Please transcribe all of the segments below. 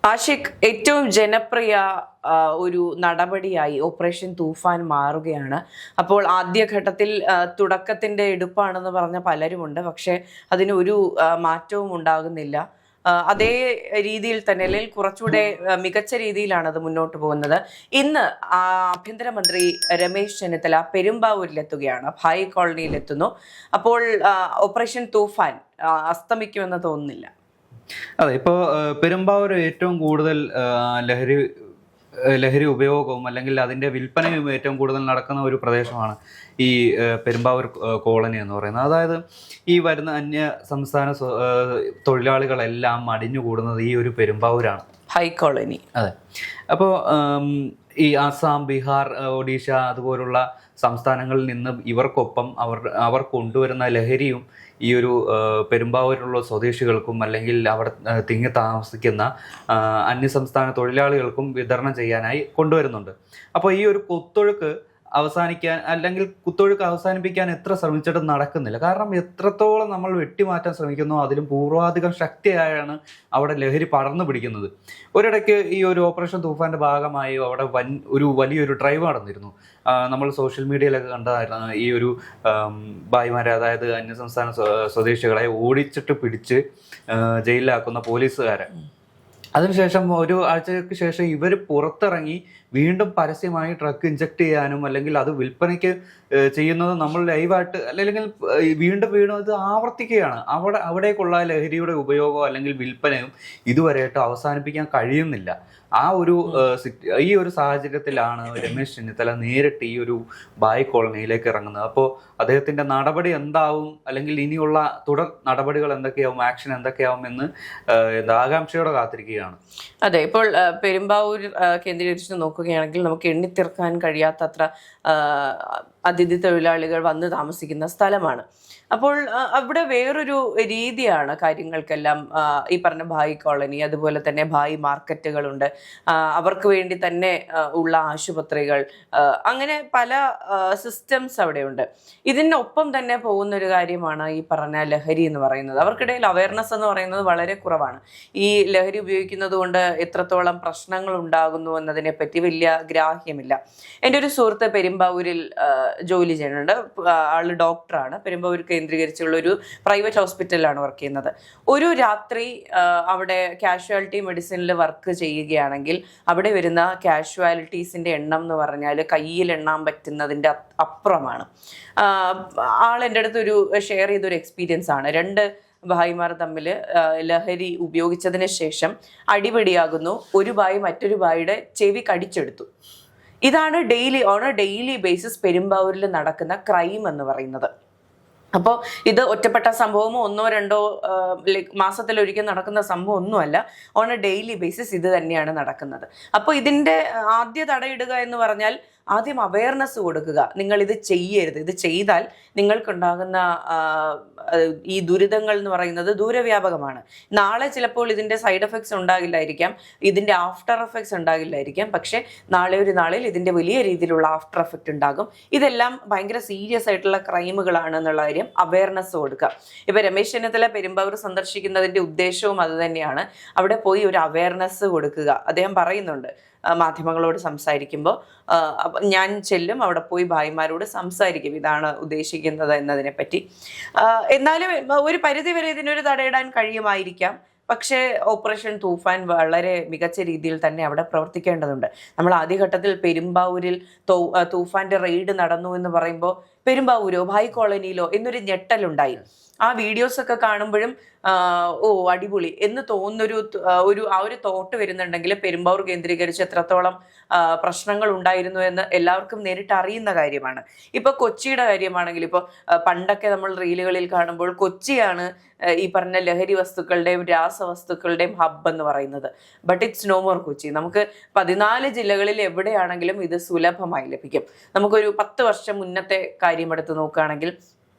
ആഷിഖ്, ഏറ്റവും ജനപ്രിയ ഒരു നടപടിയായി ഓപ്പറേഷൻ തൂഫാൻ മാറുകയാണ്. അപ്പോൾ ആദ്യഘട്ടത്തിൽ തുടക്കത്തിന്റെ എടുപ്പാണെന്ന് പറഞ്ഞ പലരുമുണ്ട്. പക്ഷേ അതിന് ഒരു മാറ്റവും ഉണ്ടാകുന്നില്ല. അതേ രീതിയിൽ തന്നെ, അല്ലെങ്കിൽ കുറച്ചുകൂടെ മികച്ച രീതിയിലാണ് അത് മുന്നോട്ട് പോകുന്നത്. ഇന്ന് ആഭ്യന്തരമന്ത്രി രമേശ് ചെന്നിത്തല പെരുമ്പാവൂരിലെത്തുകയാണ്, ഭായ് കോളനിയിലെത്തുന്നു. അപ്പോൾ ഓപ്പറേഷൻ തൂഫാൻ അസ്തമിക്കുമെന്ന് തോന്നുന്നില്ല. അതെ, ഇപ്പോൾ പെരുമ്പാവൂർ ഏറ്റവും കൂടുതൽ ലഹരി ഉപയോഗവും അല്ലെങ്കിൽ അതിൻ്റെ വിൽപ്പനയും ഏറ്റവും കൂടുതൽ നടക്കുന്ന ഒരു പ്രദേശമാണ് ഈ പെരുമ്പാവൂർ കോളനി എന്ന് പറയുന്നത്. അതായത് ഈ വരുന്ന അന്യ സംസ്ഥാന തൊഴിലാളികളെല്ലാം അടിഞ്ഞുകൂടുന്നത് ഈ ഒരു പെരുമ്പാവൂരാണ്, ഹൈ കോളനി. അതെ. അപ്പോൾ ഈ ആസാം, ബീഹാർ, ഒഡീഷ അതുപോലുള്ള സംസ്ഥാനങ്ങളിൽ നിന്ന് ഇവർക്കൊപ്പം അവർ കൊണ്ടുവരുന്ന ലഹരിയും ഈ ഒരു പെരുമ്പാവൂരിലുള്ള സ്വദേശികൾക്കും അല്ലെങ്കിൽ അവിടെ തിങ്ങി താമസിക്കുന്ന അന്യസംസ്ഥാന തൊഴിലാളികൾക്കും വിതരണം ചെയ്യാനായി കൊണ്ടുവരുന്നുണ്ട്. അപ്പോൾ ഈ ഒരു കുത്തൊഴുക്ക് അവസാനിപ്പിക്കാൻ എത്ര ശ്രമിച്ചിട്ടും നടക്കുന്നില്ല. കാരണം എത്രത്തോളം നമ്മൾ വെട്ടിമാറ്റാൻ ശ്രമിക്കുന്നോ അതിലും പൂർവാധികം ശക്തിയായാണ് അവിടെ ലഹരി പടർന്നു പിടിക്കുന്നത്. ഒരിടയ്ക്ക് ഈ ഒരു ഓപ്പറേഷൻ തൂഫാന്റെ ഭാഗമായി അവിടെ വലിയൊരു ഡ്രൈവ് നടന്നിരുന്നു. നമ്മൾ സോഷ്യൽ മീഡിയയിലൊക്കെ കണ്ടതായിരുന്നു ഈ ഒരു ഭായിമാരെ, അതായത് അന്യസംസ്ഥാന സ്വദേശികളെ ഓടിച്ചിട്ട് പിടിച്ച് ജയിലിലാക്കുന്ന പോലീസുകാരെ. അതിനുശേഷം ഒരു ആഴ്ചയ്ക്ക് ശേഷം ഇവർ പുറത്തിറങ്ങി വീണ്ടും പരസ്യമായി ഡ്രഗ് ഇഞ്ചക്ട് ചെയ്യാനും അല്ലെങ്കിൽ അത് വിൽപ്പനയ്ക്ക് ചെയ്യുന്നത് നമ്മൾ ലൈവായിട്ട് അല്ലെങ്കിൽ വീണ്ടും അത് ആവർത്തിക്കുകയാണ്. അവിടേക്കുള്ള ലഹരിയുടെ ഉപയോഗമോ അല്ലെങ്കിൽ വിൽപ്പനയും ഇതുവരെയായിട്ട് അവസാനിപ്പിക്കാൻ കഴിയുന്നില്ല. ഈ ഒരു സാഹചര്യത്തിലാണ് രമേശ് ചെന്നിത്തല നേരിട്ട് ഈ ഒരു ഭായ് കോളനിയിലേക്ക് ഇറങ്ങുന്നത്. അപ്പോൾ അദ്ദേഹത്തിന്റെ നടപടി എന്താവും, അല്ലെങ്കിൽ ഇനിയുള്ള തുടർ നടപടികൾ എന്തൊക്കെയാവും, ആക്ഷൻ എന്തൊക്കെയാവും എന്ന് ആകാംക്ഷയോടെ കാത്തിരിക്കുകയാണ്. അതെ, ഇപ്പോൾ പെരുമ്പാവൂർ കേന്ദ്രീകരിച്ച് നോക്കുകയാണെങ്കിൽ നമുക്ക് എണ്ണിത്തീർക്കാൻ കഴിയാത്തത്ര അതിഥി തൊഴിലാളികൾ വന്ന് താമസിക്കുന്ന സ്ഥലമാണ്. അപ്പോൾ അവിടെ വേറൊരു രീതിയാണ് കാര്യങ്ങൾക്കെല്ലാം. ഈ പറഞ്ഞ ഭായ് കോളനി, അതുപോലെ തന്നെ ഭായ് മാർക്കറ്റുകളുണ്ട്, അവർക്ക് വേണ്ടി തന്നെ ഉള്ള ആശുപത്രികൾ, അങ്ങനെ പല സിസ്റ്റംസ് അവിടെയുണ്ട്. ഇതിനൊപ്പം തന്നെ പോകുന്ന ഒരു കാര്യമാണ് ഈ പറഞ്ഞ ലഹരി എന്ന് പറയുന്നത്. അവർക്കിടയിൽ അവയർനെസ് എന്ന് പറയുന്നത് വളരെ കുറവാണ്. ഈ ലഹരി ഉപയോഗിക്കുന്നത് കൊണ്ട് എത്രത്തോളം പ്രശ്നങ്ങൾ ഉണ്ടാകുന്നു എന്നതിനെ പറ്റി വലിയ ഗ്രാഹ്യമില്ല. എൻ്റെ ഒരു സുഹൃത്ത് പെരുമ്പാവൂരിൽ ജോലി ചെയ്യുന്നുണ്ട്. ആള് ഡോക്ടറാണ്. പെരുമ്പാവൂർ കേന്ദ്രീകരിച്ചുള്ള ഒരു പ്രൈവറ്റ് ഹോസ്പിറ്റലിലാണ് വർക്ക് ചെയ്യുന്നത്. ഒരു രാത്രി അവിടെ കാഷ്വാലിറ്റി മെഡിസിനിൽ വർക്ക് ചെയ്യുകയാണെങ്കിൽ അവിടെ വരുന്ന കാഷ്വാലിറ്റീസിൻ്റെ എണ്ണം എന്ന് പറഞ്ഞാൽ കയ്യിൽ എണ്ണാൻ പറ്റുന്നതിൻ്റെ അപ്പുറമാണ്. ആളെൻ്റെ അടുത്തൊരു ഷെയർ ചെയ്തൊരു എക്സ്പീരിയൻസ് ആണ്. 2 ഭായിമാർ തമ്മിൽ ലഹരി ഉപയോഗിച്ചതിന് ശേഷം അടിപിടിയാകുന്നു. ഒരു ഭായി മറ്റൊരു ഭായിയുടെ ചെവി കടിച്ചെടുത്തു. ഇതാണ് ഓൺ എ ഡെയിലി ബേസിസ് പെരുമ്പാവൂരിൽ നടക്കുന്ന ക്രൈം എന്ന് പറയുന്നത്. അപ്പോൾ ഇത് ഒറ്റപ്പെട്ട സംഭവമോ 1-2 മാസത്തിലൊരിക്കൽ നടക്കുന്ന സംഭവം ഒന്നുമല്ല. ഓൺ എ ഡെയിലി ബേസിസ് ഇത് തന്നെയാണ് നടക്കുന്നത്. അപ്പോൾ ഇതിൻ്റെ ആദ്യ തടയിടുക എന്ന് പറഞ്ഞാൽ ആദ്യം അവയർനെസ് കൊടുക്കുക. നിങ്ങൾ ഇത് ചെയ്യരുത്, ഇത് ചെയ്താൽ നിങ്ങൾക്കുണ്ടാകുന്ന ഈ ദുരിതങ്ങൾ എന്ന് പറയുന്നത് ദൂരവ്യാപകമാണ്. നാളെ ചിലപ്പോൾ ഇതിൻ്റെ സൈഡ് എഫക്ട്സ് ഉണ്ടാകില്ലായിരിക്കാം, ഇതിൻ്റെ ആഫ്റ്റർ എഫക്ട്സ് ഉണ്ടാകില്ലായിരിക്കാം. പക്ഷേ നാളെ ഒരു നാളിൽ ഇതിൻ്റെ വലിയ രീതിയിലുള്ള ആഫ്റ്റർ എഫക്റ്റ് ഉണ്ടാകും. ഇതെല്ലാം ഭയങ്കര സീരിയസ് ആയിട്ടുള്ള ക്രൈമുകളാണ് എന്നുള്ള കാര്യം അവയർനെസ് കൊടുക്കുക. ഇപ്പം രമേശ് ചെന്നിത്തല പെരുമ്പാവൂർ സന്ദർശിക്കുന്നതിൻ്റെ ഉദ്ദേശവും അത് തന്നെയാണ്. അവിടെ പോയി ഒരു അവയർനെസ് കൊടുക്കുക. അദ്ദേഹം പറയുന്നുണ്ട് മാധ്യമങ്ങളോട് സംസാരിക്കുമ്പോൾ, ഞാൻ ചെല്ലും, അവിടെ പോയി ഭായിമാരോട് സംസാരിക്കും, ഇതാണ് ഉദ്ദേശിക്കുന്നത് എന്നതിനെ പറ്റി. എന്നാലും ഒരു പരിധിവരെ ഇതിനൊരു തടയിടാൻ കഴിയുമായിരിക്കാം. പക്ഷേ ഓപ്പറേഷൻ തൂഫാൻ വളരെ മികച്ച രീതിയിൽ തന്നെ അവിടെ പ്രവർത്തിക്കേണ്ടതുണ്ട്. നമ്മൾ ആദ്യഘട്ടത്തിൽ പെരുമ്പാവൂരിൽ തൂഫാന്റെ റെയ്ഡ് നടന്നു എന്ന് പറയുമ്പോൾ പെരുമ്പാവൂരോ ഭായ് കോളനിയിലോ എന്നൊരു ഞെട്ടലുണ്ടായി. ആ വീഡിയോസൊക്കെ കാണുമ്പോഴും അടിപൊളി എന്ന് തോന്നുന്നൊരു ആ ഒരു തോട്ട് വരുന്നുണ്ടെങ്കിൽ പെരുമ്പാവൂർ കേന്ദ്രീകരിച്ച് എത്രത്തോളം പ്രശ്നങ്ങൾ ഉണ്ടായിരുന്നു എന്ന് എല്ലാവർക്കും നേരിട്ട് അറിയുന്ന കാര്യമാണ്. ഇപ്പോൾ കൊച്ചിയുടെ കാര്യമാണെങ്കിൽ, ഇപ്പോൾ പണ്ടൊക്കെ നമ്മൾ റീലുകളിൽ കാണുമ്പോൾ കൊച്ചിയാണ് ഈ പറഞ്ഞ ലഹരി വസ്തുക്കളുടെയും രാസവസ്തുക്കളുടെയും ഹബ്ബ് എന്ന് പറയുന്നത്. But it's no more Kochi. നമുക്ക് 14 ജില്ലകളിൽ എവിടെയാണെങ്കിലും ഇത് സുലഭമായി ലഭിക്കും. നമുക്കൊരു 10 വർഷം മുന്നത്തെ കാര്യം എടുത്ത് നോക്കുകയാണെങ്കിൽ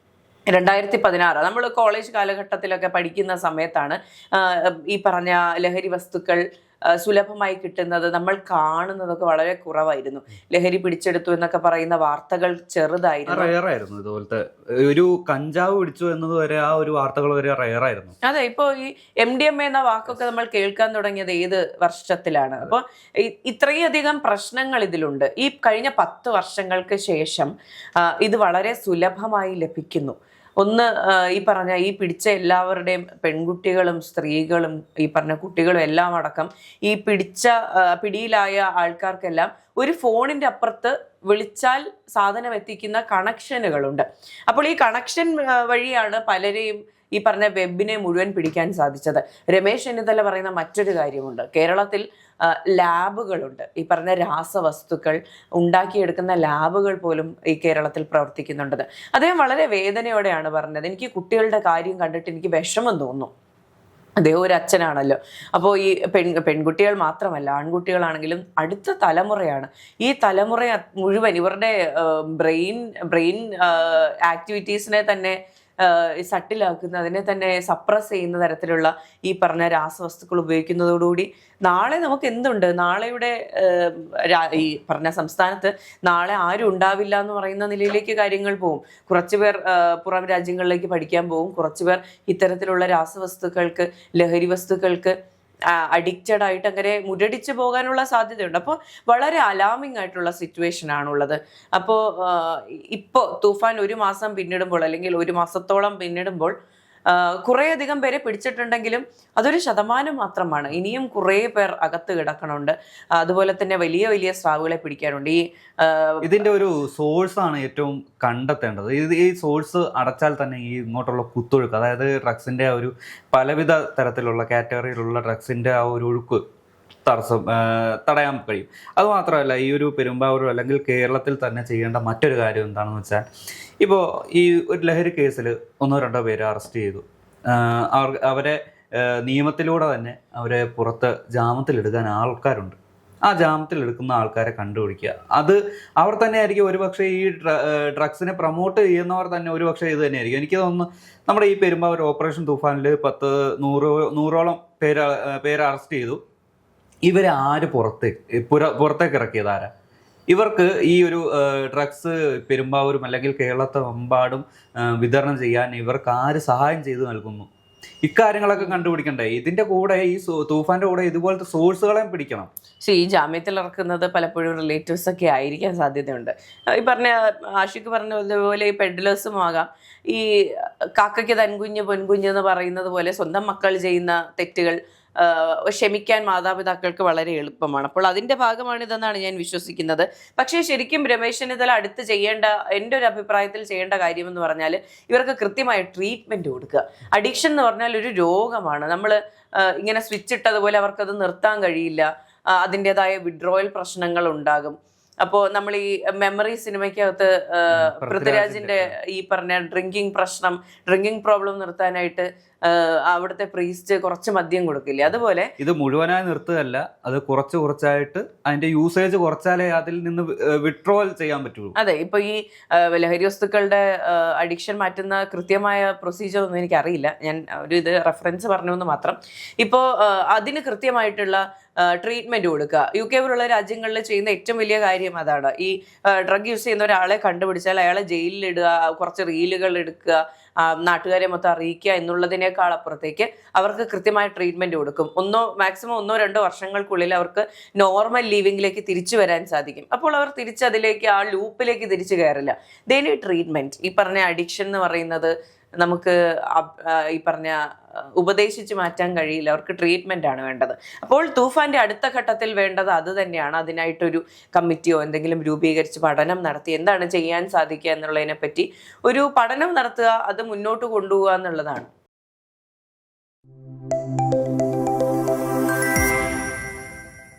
2016 നമ്മൾ കോളേജ് കാലഘട്ടത്തിലൊക്കെ പഠിക്കുന്ന സമയത്താണ് ഈ പറഞ്ഞ ലഹരി വസ്തുക്കൾ സുലഭമായി കിട്ടുന്നത്, നമ്മൾ കാണുന്നതൊക്കെ വളരെ കുറവായിരുന്നു. ലഹരി പിടിച്ചെടുത്തു എന്നൊക്കെ പറയുന്ന വാർത്തകൾ ചെറുതായിരുന്നു. റയറായിരുന്നു. ഇതുപോലത്തെ ഒരു കഞ്ചാവ് പിടിച്ചു എന്നത് വരെ ആ ഒരു വാർത്തകൾ വരെ റയറായിരുന്നു. അതെ, ഇപ്പൊ ഈ MDMA എന്ന വാക്കൊക്കെ നമ്മൾ കേൾക്കാൻ തുടങ്ങിയത് ഏത് വർഷത്തിലാണ്? അപ്പോൾ ഇത്രയധികം പ്രശ്നങ്ങൾ ഇതിലുണ്ട്. ഈ കഴിഞ്ഞ 10 വർഷങ്ങൾക്ക് ശേഷം ഇത് വളരെ സുലഭമായി ലഭിക്കുന്നു. ഒന്ന്, ഈ പറഞ്ഞ ഈ പിടിച്ച എല്ലാവരുടെയും പെൺകുട്ടികളും സ്ത്രീകളും ഈ പറഞ്ഞ കുട്ടികളും എല്ലാം അടക്കം ഈ പിടിയിലായ ആൾക്കാർക്കെല്ലാം ഒരു ഫോണിന്റെ അപ്പുറത്ത് വിളിച്ചാൽ സാധനം എത്തിക്കുന്ന കണക്ഷനുകളുണ്ട്. അപ്പോൾ ഈ കണക്ഷൻ വഴിയാണ് പലരെയും ഈ പറഞ്ഞ വെബിനെ മുഴുവൻ പിടിക്കാൻ സാധിച്ചത്. രമേശ് ചെന്നിത്തല പറയുന്ന മറ്റൊരു കാര്യമുണ്ട്. കേരളത്തിൽ ലാബുകളുണ്ട്. ഈ പറഞ്ഞ രാസവസ്തുക്കൾ ഉണ്ടാക്കിയെടുക്കുന്ന ലാബുകൾ പോലും ഈ കേരളത്തിൽ പ്രവർത്തിക്കുന്നുണ്ട്. അദ്ദേഹം വളരെ വേദനയോടെയാണ് പറഞ്ഞത്. എനിക്ക് കുട്ടികളുടെ കാര്യം കണ്ടിട്ട് എനിക്ക് വിഷമം തോന്നുന്നു. അദ്ദേഹം ഒരു അച്ഛനാണല്ലോ. അപ്പോൾ ഈ പെൺകുട്ടികൾ മാത്രമല്ല, ആൺകുട്ടികളാണെങ്കിലും അടുത്ത തലമുറയാണ്. ഈ തലമുറ മുഴുവൻ ഇവരുടെ ബ്രെയിൻ ആക്ടിവിറ്റീസിനെ തന്നെ സട്ടിലാക്കുന്ന, അതിനെ തന്നെ സപ്രസ് ചെയ്യുന്ന തരത്തിലുള്ള ഈ പറഞ്ഞ രാസവസ്തുക്കൾ ഉപയോഗിക്കുന്നതോടുകൂടി നാളെ നമുക്ക് എന്തുണ്ട്, നാളെയുടെ ഈ പറഞ്ഞ സംസ്ഥാനത്ത് നാളെ ആരും ഉണ്ടാവില്ല എന്ന് പറയുന്ന നിലയിലേക്ക് കാര്യങ്ങൾ പോകും. കുറച്ചുപേർ പുറം രാജ്യങ്ങളിലേക്ക് പഠിക്കാൻ പോകും, കുറച്ചുപേർ ഇത്തരത്തിലുള്ള രാസവസ്തുക്കൾക്ക്, ലഹരി വസ്തുക്കൾക്ക് അഡിക്റ്റഡ് ആയിട്ട് അങ്ങനെ മുരടിച്ചു പോകാനുള്ള സാധ്യതയുണ്ട്. അപ്പോൾ വളരെ അലാമിംഗ് ആയിട്ടുള്ള സിറ്റുവേഷൻ ആണുള്ളത്. അപ്പോൾ ഇപ്പോൾ തൂഫാൻ 1 മാസം പിന്നിടുമ്പോൾ, അല്ലെങ്കിൽ 1 മാസത്തോളം പിന്നിടുമ്പോൾ കുറേയധികം പേരെ പിടിച്ചിട്ടുണ്ടെങ്കിലും അതൊരു ശതമാനം മാത്രമാണ്. ഇനിയും കുറേ പേർ അകത്ത് കിടക്കണുണ്ട്. അതുപോലെ തന്നെ വലിയ വലിയ സ്രാവുകളെ പിടിക്കാനുണ്ട്. ഇതിന്റെ ഒരു സോഴ്സ് ആണ് ഏറ്റവും കണ്ടെത്തേണ്ടത്. ഈ സോഴ്സ് അടച്ചാൽ തന്നെ ഈ ഇങ്ങോട്ടുള്ള കുത്തൊഴുക്ക്, അതായത് ഡ്രഗ്സിന്റെ ആ ഒരു പലവിധ തരത്തിലുള്ള കാറ്റഗറിയിലുള്ള ഡ്രഗ്സിന്റെ ആ ഒരു ഒഴുക്ക് തടയാൻ കഴിയും. അതുമാത്രമല്ല, ഈ ഒരു പെരുമ്പാവൂർ അല്ലെങ്കിൽ കേരളത്തിൽ തന്നെ ചെയ്യേണ്ട മറ്റൊരു കാര്യം എന്താണെന്ന് വെച്ചാൽ, ഇപ്പോൾ ഈ ഒരു ലഹരി കേസിൽ 1-2 പേരെ അറസ്റ്റ് ചെയ്തു. അവരെ നിയമത്തിലൂടെ തന്നെ അവരെ പുറത്ത് ജാമ്യത്തിലെടുക്കാൻ ആൾക്കാരുണ്ട്. ആ ജാമ്യത്തിലെടുക്കുന്ന ആൾക്കാരെ കണ്ടുപിടിക്കുക. അത് അവർ തന്നെ ആയിരിക്കും ഒരുപക്ഷെ ഈ ഡ്രഗ്സിനെ പ്രൊമോട്ട് ചെയ്യുന്നവർ തന്നെ ഒരുപക്ഷെ ഇത് തന്നെയായിരിക്കും. എനിക്ക് തോന്നുന്നു നമ്മുടെ ഈ പെരുമ്പാവൂർ ഓപ്പറേഷൻ തൂഫാനിൽ 100-100ഓളം പേരെ അറസ്റ്റ് ചെയ്തു. ഇവരെ ആര് പുറത്തേക്ക് ഇറക്കിയത് ആരാ? ഇവർക്ക് ഈ ഒരു ഡ്രഗ്സ് പെരുമ്പാവൂരും അല്ലെങ്കിൽ കേരളത്തെമ്പാടും വിതരണം ചെയ്യാൻ ഇവർക്ക് ആര് സഹായം ചെയ്തു നൽകുന്നു? ഇക്കാര്യങ്ങളൊക്കെ കണ്ടുപിടിക്കണ്ടേ? ഇതിന്റെ കൂടെ ഈ തൂഫാന്റെ കൂടെ ഇതുപോലത്തെ സോഴ്സുകളെയും പിടിക്കണം. പക്ഷേ ഈ ജാമ്യത്തിൽ ഇറക്കുന്നത് പലപ്പോഴും റിലേറ്റീവ്സ് ഒക്കെ ആയിരിക്കാൻ സാധ്യതയുണ്ട്. ഈ പറഞ്ഞ ആഷിക്ക് പറഞ്ഞതുപോലെ ഈ പെഡ്ലേഴ്സും ആകാം. ഈ കാക്കയ്ക്ക് തൻകുഞ്ഞ് പൊൻകുഞ്ഞ് എന്ന് പറയുന്നത് പോലെ സ്വന്തം മക്കൾ ചെയ്യുന്ന തെറ്റുകൾ ക്ഷമിക്കാൻ മാതാപിതാക്കൾക്ക് വളരെ എളുപ്പമാണ്. അപ്പോൾ അതിൻ്റെ ഭാഗമാണിതെന്നാണ് ഞാൻ വിശ്വസിക്കുന്നത്. പക്ഷേ ശരിക്കും രമേശ് ചെന്നിത്തല അടുത്ത് ചെയ്യേണ്ട, എൻ്റെ ഒരു അഭിപ്രായത്തിൽ ചെയ്യേണ്ട കാര്യമെന്ന് പറഞ്ഞാൽ ഇവർക്ക് കൃത്യമായ ട്രീറ്റ്മെൻറ്റ് കൊടുക്കുക. അഡിക്ഷൻ എന്ന് പറഞ്ഞാൽ ഒരു രോഗമാണ്. നമ്മൾ ഇങ്ങനെ സ്വിച്ച് ഇട്ടതുപോലെ അവർക്കത് നിർത്താൻ കഴിയില്ല. അതിൻ്റെതായ വിഡ്രോയൽ പ്രശ്നങ്ങൾ ഉണ്ടാകും. അപ്പോൾ നമ്മൾ ഈ മെമ്മറി സിനിമയ്ക്കകത്ത് പൃഥ്വിരാജിന്റെ ഈ പറഞ്ഞ ഡ്രിങ്കിങ് പ്രോബ്ലം നിർത്താനായിട്ട് അവിടുത്തെ പ്രീസ്റ്റ് കുറച്ച് മദ്യം കൊടുക്കില്ലേ, അതുപോലെ ഇത് മുഴുവനായി നിർത്തുകയല്ല, അത് കുറച്ചായിട്ട് അതിന്റെ യൂസേജ് കുറച്ചാലേ അതിൽ നിന്ന് വിഡ്രോവൽ ചെയ്യാൻ പറ്റുള്ളൂ. അതെ, ഇപ്പൊ ഈ ലഹരി വസ്തുക്കളുടെ അഡിക്ഷൻ മാറ്റുന്ന കൃത്യമായ പ്രൊസീജിയർ ഒന്നും എനിക്കറിയില്ല. ഞാൻ ഇത് റെഫറൻസ് പറഞ്ഞു എന്ന് മാത്രം. ഇപ്പോൾ അതിന് കൃത്യമായിട്ടുള്ള ട്രീറ്റ്മെന്റ് കൊടുക്കുക. UK പോലുള്ള രാജ്യങ്ങളിൽ ചെയ്യുന്ന ഏറ്റവും വലിയ കാര്യം അതാണ്. ഈ ഡ്രഗ് യൂസ് ചെയ്യുന്ന ഒരാളെ കണ്ടുപിടിച്ചാൽ അയാളെ ജയിലിലിടുക, കുറച്ച് റീലുകൾ എടുക്കുക, നാട്ടുകാരെ മൊത്തം അറിയിക്കുക എന്നുള്ളതിനേക്കാൾ അപ്പുറത്തേക്ക് അവർക്ക് കൃത്യമായ ട്രീറ്റ്മെന്റ് കൊടുക്കും. മാക്സിമം 1-2 വർഷങ്ങൾക്കുള്ളിൽ അവർക്ക് നോർമൽ ലീവിങ്ങിലേക്ക് തിരിച്ചു വരാൻ സാധിക്കും. അപ്പോൾ അവർ തിരിച്ചതിലേക്ക്, ആ ലൂപ്പിലേക്ക് തിരിച്ചു കയറില്ല. They need treatment. ഈ പറഞ്ഞ അഡിക്ഷൻ എന്ന് പറയുന്നത് നമുക്ക് ഈ പറഞ്ഞ ഉപദേശിച്ച് മാറ്റാൻ കഴിയില്ല. അവർക്ക് ട്രീറ്റ്മെന്റ് ആണ് വേണ്ടത്. അപ്പോൾ തൂഫാന്റെ അടുത്ത ഘട്ടത്തിൽ വേണ്ടത് അത് തന്നെയാണ്. അതിനായിട്ടൊരു കമ്മിറ്റിയോ എന്തെങ്കിലും രൂപീകരിച്ച് പഠനം നടത്തി എന്താണ് ചെയ്യാൻ സാധിക്കുക എന്നുള്ളതിനെ പറ്റി ഒരു പഠനം നടത്തുക, അത് മുന്നോട്ട് കൊണ്ടുപോകുക എന്നുള്ളതാണ്.